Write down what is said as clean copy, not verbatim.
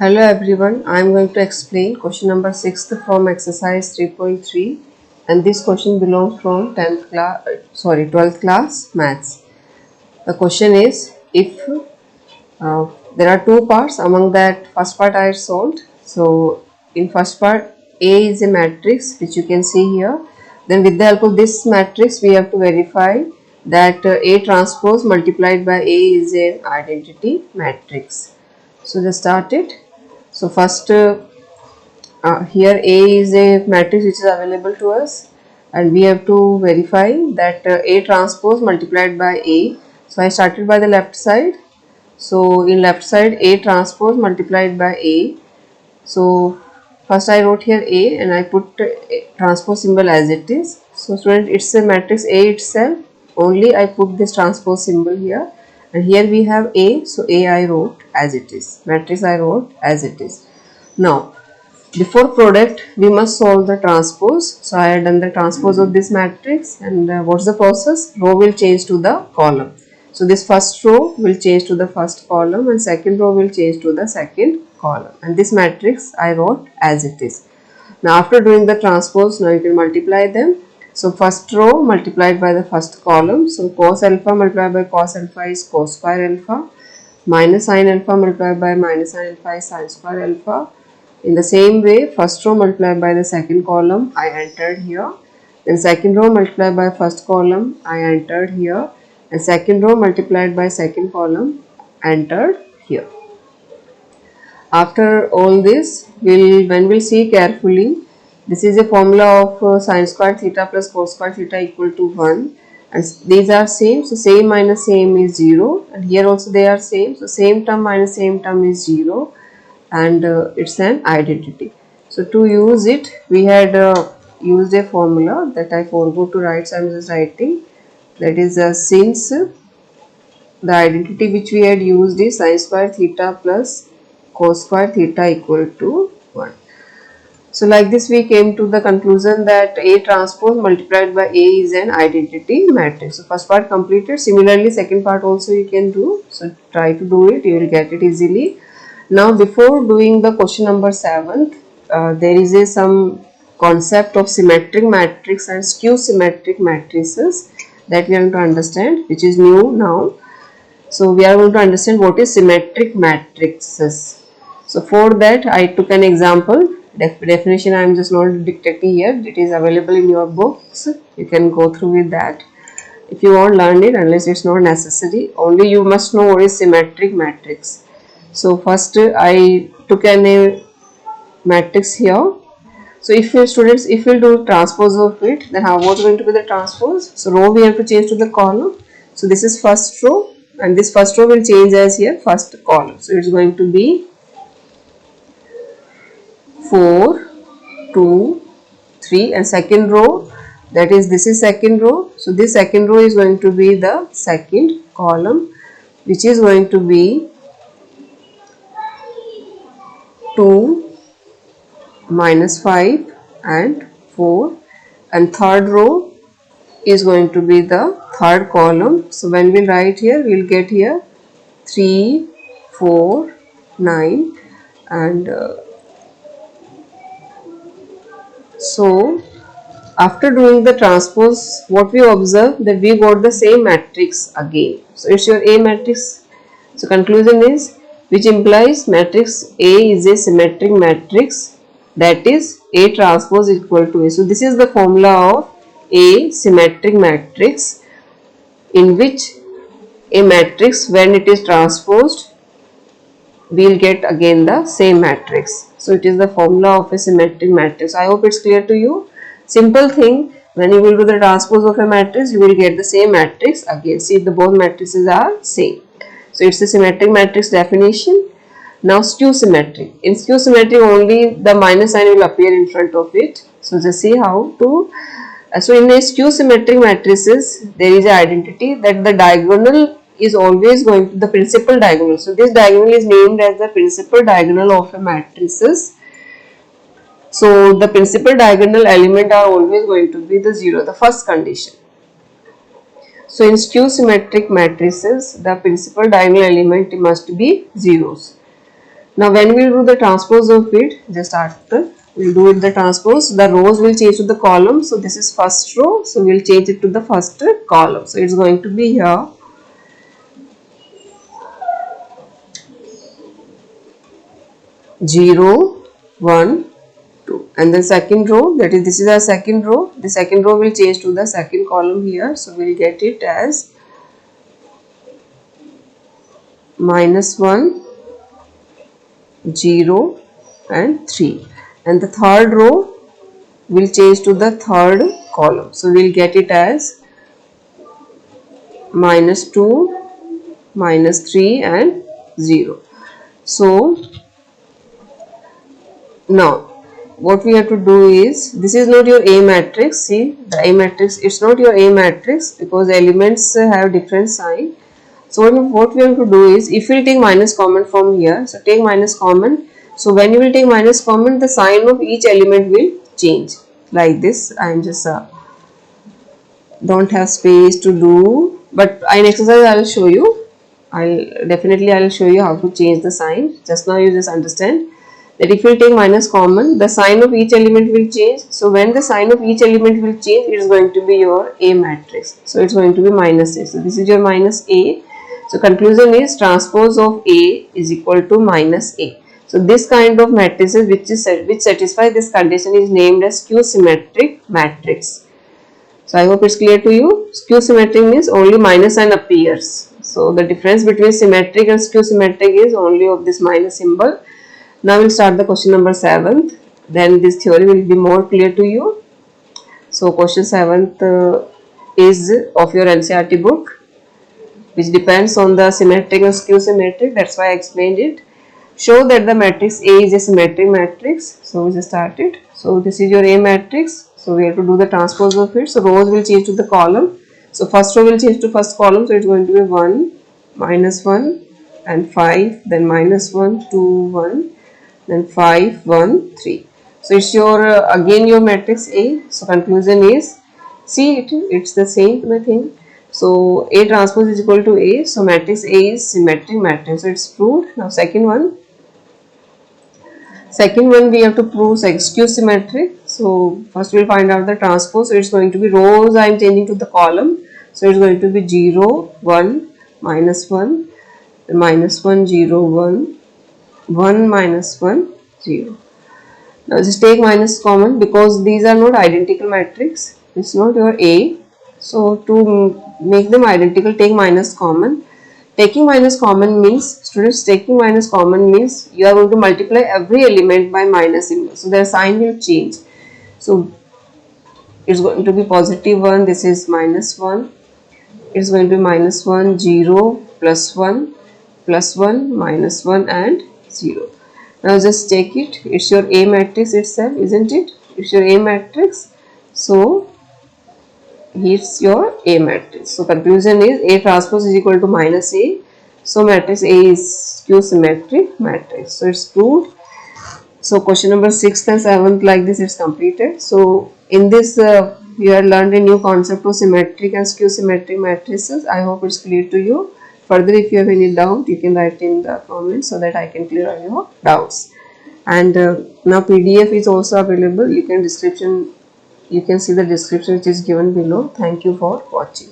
Hello everyone, I am going to explain question number 6 from exercise 3.3, and this question belongs from 12th class maths. The question is, if there are two parts, among that first part I solved. So in first part, A is a matrix which you can see here. Then with the help of this matrix we have to verify that A transpose multiplied by A is an identity matrix. So let's start it. So first here A is a matrix which is available to us, and we have to verify that A transpose multiplied by A. So I started by the left side. So in left side, A transpose multiplied by A. So first I wrote here A and I put transpose symbol as it is. So student, it's a matrix A itself, only I put this transpose symbol here, and here we have A, so A I wrote as it is, matrix I wrote as it is. Now before product we must solve the transpose. So I had done the transpose of this matrix, and what's the process? Row will change to the column. So this first row will change to the first column and second row will change to the second column, and this matrix I wrote as it is. Now after doing the transpose, now you can multiply them. So first row multiplied by the first column, so cos alpha multiplied by cos alpha is cos square alpha, minus sin alpha multiplied by minus sin alpha is sin square alpha. In the same way, first row multiplied by the second column I entered here, then second row multiplied by first column I entered here, and second row multiplied by second column entered here. After all this, when we'll see carefully, this is a formula of sin square theta plus cos square theta equal to 1, and these are same, so same minus same is 0, and here also they are same, so same term minus same term is 0, and it's an identity. So to use it, we had used a formula that I forgot to write, so I am just writing, that is since the identity which we had used is sin square theta plus cos square theta equal to 1. So like this we came to the conclusion that A transpose multiplied by A is an identity matrix. So first part completed. Similarly second part also you can do. So try to do it, you will get it easily. Now before doing the question number 7, there is some concept of symmetric matrix and skew symmetric matrices that we are going to understand, which is new now. So we are going to understand what is symmetric matrices. So for that I took an example. Definition I am just not dictating here, it is available in your books, you can go through with that if you want learn it, unless it's not necessary, only you must know what is symmetric matrix. So first I took a matrix here. So if your students, if we do transpose of it, then how what's going to be the transpose? So row we have to change to the column. So this is first row, and this first row will change as here first column. So it's going to be 4, 2, 3, and second row, that is this is second row. So this second row is going to be the second column, which is going to be 2, minus 5 and 4, and third row is going to be the third column. So when we write here, we will get here 3, 4, 9, and so after doing the transpose, what we observe, that we got the same matrix again. So it's your A matrix. So conclusion is, which implies matrix A is a symmetric matrix, that is A transpose equal to A. So this is the formula of A symmetric matrix, in which a matrix, when it is transposed, we will get again the same matrix. So it is the formula of a symmetric matrix. I hope it's clear to you. Simple thing, when you will do the transpose of a matrix, you will get the same matrix again. See, the both matrices are same. So it's a symmetric matrix definition. Now skew symmetric. In skew symmetric, only the minus sign will appear in front of it. So just see how to. So in a skew symmetric matrices, there is an identity that the diagonal is always going to the principal diagonal. So this diagonal is named as the principal diagonal of a matrices. So the principal diagonal element are always going to be the 0, the first condition. So in skew symmetric matrices, the principal diagonal element must be zeros. Now when we do the transpose of it, just after we'll do it the transpose, the rows will change to the column. So this is first row, so we'll change it to the first column. So it's going to be here 0 1 2, and then second row, that is this is our second row, the second row will change to the second column here. So we'll get it as -1 0 and 3, and the third row will change to the third column. So we'll get it as -2 -3 and 0. So now what we have to do is, this is not your A matrix. See, the A matrix, it's not your A matrix because elements have different sign. So what we have to do is, if we take minus common from here, so take minus common. So when you will take minus common, the sign of each element will change like this. I am just don't have space to do, but in exercise I will show you. I'll show you how to change the sign. Just now you just understand that if you take minus common, the sign of each element will change. So when the sign of each element will change, it is going to be your A matrix. So it's going to be minus A. So this is your minus A. So conclusion is transpose of A is equal to minus A. So this kind of matrices which satisfy this condition is named as skew symmetric matrix. So I hope it's clear to you. Skew symmetric means only minus sign appears. So the difference between symmetric and skew symmetric is only of this minus symbol. Now we'll start the question number 7th. Then this theory will be more clear to you. So question 7th is of your NCERT book, which depends on the symmetric and skew symmetric. That's why I explained it. Show that the matrix A is a symmetric matrix. So we just started. So this is your A matrix. So we have to do the transpose of it. So rows will change to the column. So first row will change to first column. So it's going to be 1, -1 and 5, then -1, 2, 1, then 5, 1, 3. So it's your again your matrix A. So conclusion is, see it's the same thing. So A transpose is equal to A. So matrix A is symmetric matrix. So it's proved. Now second one we have to prove skew symmetric. So first we'll find out the transpose. So it's going to be rows I am changing to the column. So it's going to be 0, 1, -1, -1, 0, 1, 1, -1, 0. Now just take minus common because these are not identical matrix. It's not your A. So to make them identical, take minus common. Taking minus common means, students, taking minus common means you are going to multiply every element by minus symbol. So their sign will change. So it's going to be +1. This is -1. It's going to be -1, 0, +1, +1, -1 and 0. Now just take it. It's your A matrix itself, isn't it? It's your A matrix. So here's your A matrix. So conclusion is A transpose is equal to -A. So matrix A is skew symmetric matrix. So it's proved. So question number 6th and 7th like this is completed. So in this you have learned a new concept of symmetric and skew symmetric matrices. I hope it's clear to you. Further, if you have any doubt, you can write in the comments so that I can clear all your doubts. And now PDF is also available. You can see the description which is given below. Thank you for watching.